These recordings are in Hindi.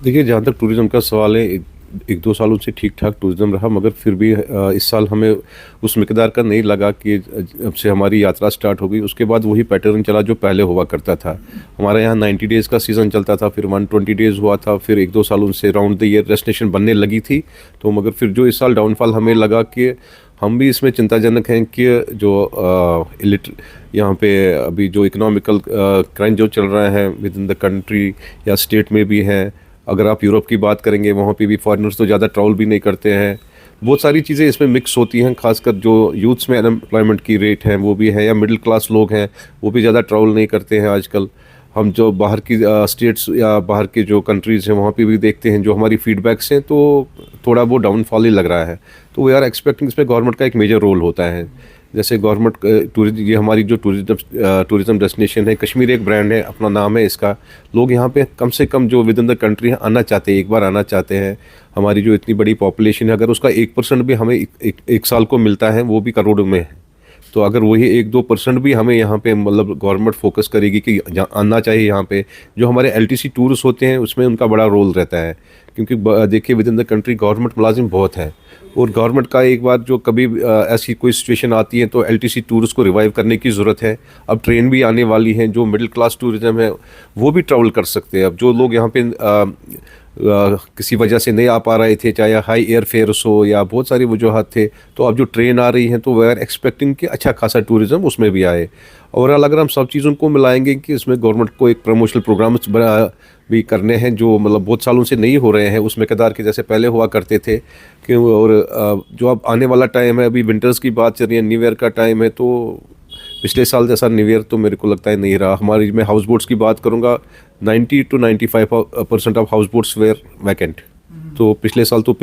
देखिए, जहाँ तक टूरिज़्म का सवाल है, 1-2 सालों से ठीक-ठाक टूरिज़्म रहा, मगर फिर भी इस साल हमें उस मिक़दार का नहीं लगा कि जब से हमारी यात्रा स्टार्ट हो गई, उसके बाद वही पैटर्न चला जो पहले हुआ करता था। हमारे यहाँ 90 डेज़ का सीज़न चलता था, फिर 120 डेज़ हुआ था, फिर 1-2 सालों से राउंड द ईयर डेस्टिनेशन बनने लगी थी। तो मगर फिर जो इस साल डाउनफॉल हमें लगा कि हम भी इसमें चिंताजनक हैं कि जो यहाँ पे अभी जो इकोनॉमिकल क्राइम जो चल रहा है विद इन द कंट्री या स्टेट में भी है। अगर आप यूरोप की बात करेंगे, वहाँ पे भी फॉरेनर्स तो ज़्यादा ट्रैवल भी नहीं करते हैं। बहुत सारी चीज़ें इसमें मिक्स होती हैं, खासकर जो यूथ्स में अनएम्प्लॉयमेंट की रेट है वो भी है, या मिडिल क्लास लोग हैं वो भी ज़्यादा ट्रैवल नहीं करते हैं आजकल। हम जो बाहर की स्टेट्स या बाहर के जो कंट्रीज़ हैं वहाँ पे भी देखते हैं, जो हमारी फीडबैक्स हैं, तो थोड़ा वो डाउनफॉल ही लग रहा है। तो वी आर एक्सपेक्टिंग इसमें गवर्नमेंट का एक मेजर रोल होता है। जैसे गवर्नमेंट ये हमारी जो टूरिज़्म डेस्टिनेशन है, कश्मीर एक ब्रांड है, अपना नाम है इसका। लोग यहाँ पे कम से कम जो विद इन द कंट्री आना चाहते हैं, एक बार आना चाहते हैं। हमारी जो इतनी बड़ी पॉपुलेशन है, अगर उसका 1% भी हमें एक साल को मिलता है, वो भी करोड़ों में है। तो अगर वही 1-2% भी हमें यहाँ पे मतलब गवर्नमेंट फोकस करेगी कि आना चाहिए यहाँ पे, जो हमारे एलटीसी टूर्स होते हैं उसमें उनका बड़ा रोल रहता है। क्योंकि देखिए, with in the country government मुलाजिम बहुत हैं, और गवर्नमेंट का एक बार जो कभी ऐसी कोई सिचुएशन आती है तो एलटीसी टूर्स को रिवाइव करने की ज़रूरत है। अब ट्रेन भी आने वाली हैं, जो मिडिल क्लास टूरिज़्म है वो भी ट्रैवल कर सकते हैं। अब जो लोग यहाँ पे किसी वजह से नहीं आ पा रहे थे, चाहे हाई एयर फेयर्स हो या बहुत सारी वजूहत थे, तो अब जो ट्रेन आ रही हैं तो वी आर एक्सपेक्टिंग कि अच्छा खासा टूरिज़्म उसमें भी आए। और अगर हम सब चीज़ों को मिलाएंगे कि इसमें गवर्नमेंट को एक प्रमोशनल प्रोग्राम्स भी करने हैं जो मतलब बहुत सालों से नहीं हो रहे हैं उस मिक़दार के जैसे पहले हुआ करते थे कि। और जो अब आने वाला टाइम है, अभी विंटर्स की बात चल रही है, न्यू ईयर का टाइम है, तो पिछले साल जैसा न्यू ईयर तो मेरे को लगता है नहीं रहा। हमारी मैं हाउस बोट्स की बात करूँगा, 90 to 95% of house boats were vacant. तो पिछले साल तो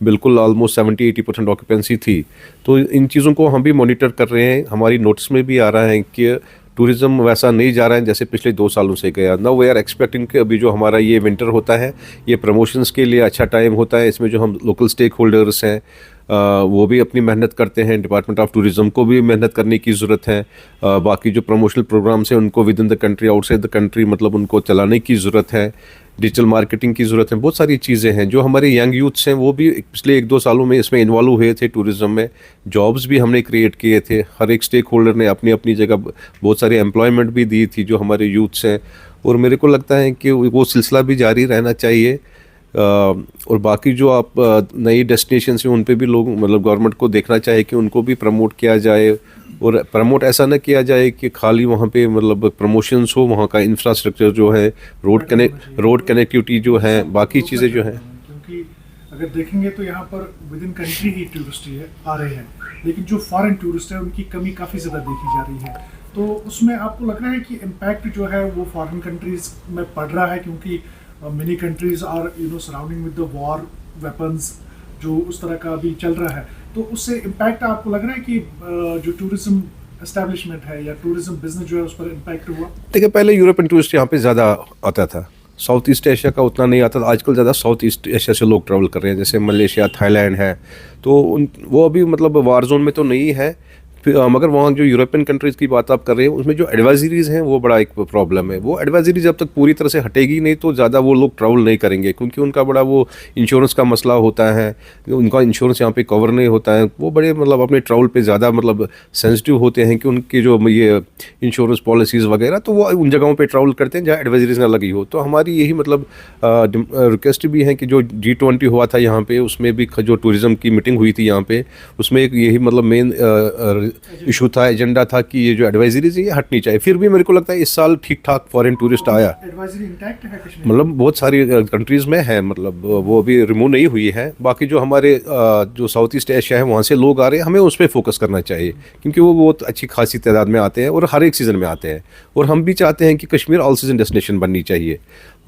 बिल्कुल ऑलमोस्ट 70-80% ऑक्यूपेंसी थी। तो इन चीज़ों को हम भी मॉनिटर कर रहे हैं। हमारी नोटिस में भी आ रहा है कि टूरिज़्म वैसा नहीं जा रहा है जैसे पिछले 2 सालों से गया। नाउ वी आर एक्सपेक्टिंग कि अभी जो हमारा ये विंटर होता है, ये प्रमोशंस के लिए अच्छा टाइम होता है। इसमें जो हम लोकल स्टेक होल्डर्स हैं वो भी अपनी मेहनत करते हैं, डिपार्टमेंट ऑफ टूरिज़्म को भी मेहनत करने की ज़रूरत है। बाकी जो प्रमोशनल प्रोग्राम्स हैं उनको with in the country, outside the country, मतलब उनको चलाने की ज़रूरत है। डिजिटल मार्केटिंग की ज़रूरत है, बहुत सारी चीज़ें हैं। जो हमारे यंग यूथ्स हैं वो भी पिछले 1-2 सालों में इसमें इन्वॉल्व हुए थे टूरिज़्म में। जॉब्स भी हमने क्रिएट किए थे, हर एक स्टेक होल्डर ने अपनी अपनी जगह बहुत सारी एम्प्लॉयमेंट भी दी थी जो हमारे यूथ्स हैं। और मेरे को लगता है कि वो सिलसिला भी जारी रहना चाहिए। और बाकी जो आप नई डेस्टिनेशन हैं उन पे भी लोग मतलब गवर्नमेंट को देखना चाहिए कि उनको भी प्रमोट किया जाए। और प्रमोट ऐसा ना किया जाए कि खाली वहाँ पे मतलब प्रमोशंस हो, वहाँ का इंफ्रास्ट्रक्चर जो है, रोड कनेक्टिविटी जो है, बाकी चीज़ें जो हैं। क्योंकि अगर देखेंगे तो यहाँ पर विद इन कंट्री ही टूरिस्ट आ रहे हैं, लेकिन जो फॉरेन टूरिस्ट है उनकी कमी काफ़ी ज़्यादा देखी जा रही है। तो उसमें आपको लग रहा है कि इम्पैक्ट जो है वो फॉरेन कंट्रीज़ में पड़ रहा है, क्योंकि many countries are surrounding with the war weapons, जो उस तरह का अभी चल रहा है। तो उससे इम्पैक्ट आपको लग रहा है कि जो टूरिज्म एस्टैब्लिशमेंट है या टूरिज्म बिजनेस जो है उस पर इम्पैक्ट हुआ? देखिए, पहले यूरोपियन टूरिस्ट यहाँ पे ज़्यादा आता था, साउथ ईस्ट एशिया का उतना नहीं आता था। आजकल ज़्यादा साउथ ईस्ट एशिया से लोग ट्रैवल कर रहे हैं, जैसे मलेशिया, थाईलैंड है। तो वो अभी मतलब वार जोन में तो नहीं है, मगर वहाँ जो यूरोपियन कंट्रीज़ की बात आप कर रहे हैं उसमें जो एडवाइजरीज़ हैं वो बड़ा एक प्रॉब्लम है। वो एडवाइजरी जब तक पूरी तरह से हटेगी नहीं तो ज़्यादा वो लोग ट्रैवल नहीं करेंगे, क्योंकि उनका बड़ा वो इंश्योरेंस का मसला होता है। उनका इंश्योरेंस यहाँ पे कवर नहीं होता है। वो बड़े मतलब अपने ट्रैवल पे ज़्यादा मतलब सेंसिटिव होते हैं कि उनके जो ये इंश्योरेंस पॉलिसीज़ वगैरह, तो वो उन जगहों पर ट्रैवल करते हैं जहाँ एडवाइजरीज ना लगी हो। तो हमारी यही मतलब रिक्वेस्ट भी है कि जो G20 हुआ था यहाँ पे, उसमें भी जो टूरिज़्म की मीटिंग हुई थी यहाँ पे, उसमें एक यही मतलब मेन इशू था, एजेंडा था कि ये जो एडवाइजरीज है ये हटनी चाहिए। फिर भी मेरे को लगता है इस साल ठीक ठाक फॉरेन टूरिस्ट आया। एडवाइजरी इंटैक्ट है कश्मीर, मतलब बहुत सारी कंट्रीज़ में है, मतलब वो अभी रिमूव नहीं हुई है। बाकी जो हमारे जो साउथ ईस्ट एशिया है वहाँ से लोग आ रहे हैं, हमें उस पर फोकस करना चाहिए, क्योंकि वो बहुत अच्छी खासी तादाद में आते हैं और हर एक सीज़न में आते हैं। और हम भी चाहते हैं कि कश्मीर ऑल सीजन डेस्टिनेशन बननी चाहिए।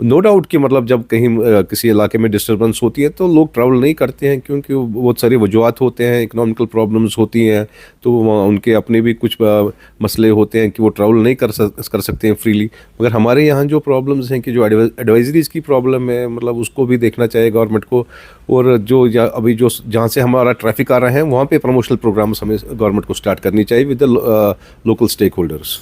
नो डाउट कि मतलब जब कहीं किसी इलाके में डिस्टर्बेंस होती है तो लोग ट्रैवल नहीं करते हैं, क्योंकि बहुत सारी वजूहत होते हैं, इकोनॉमिकल प्रॉब्लम्स होती हैं, तो उनके अपने भी कुछ मसले होते हैं कि वो ट्रैवल नहीं कर सकते हैं फ्रीली। मगर हमारे यहाँ जो प्रॉब्लम्स हैं कि जो एडवाइजरीज़ की प्रॉब्लम है, मतलब उसको भी देखना चाहिए गवर्नमेंट को। और जो अभी जो जहाँ से हमारा ट्रैफिक आ रहा है वहाँ पे प्रमोशनल प्रोग्राम्स हमें गवर्नमेंट को स्टार्ट करनी चाहिए with the local stake holders.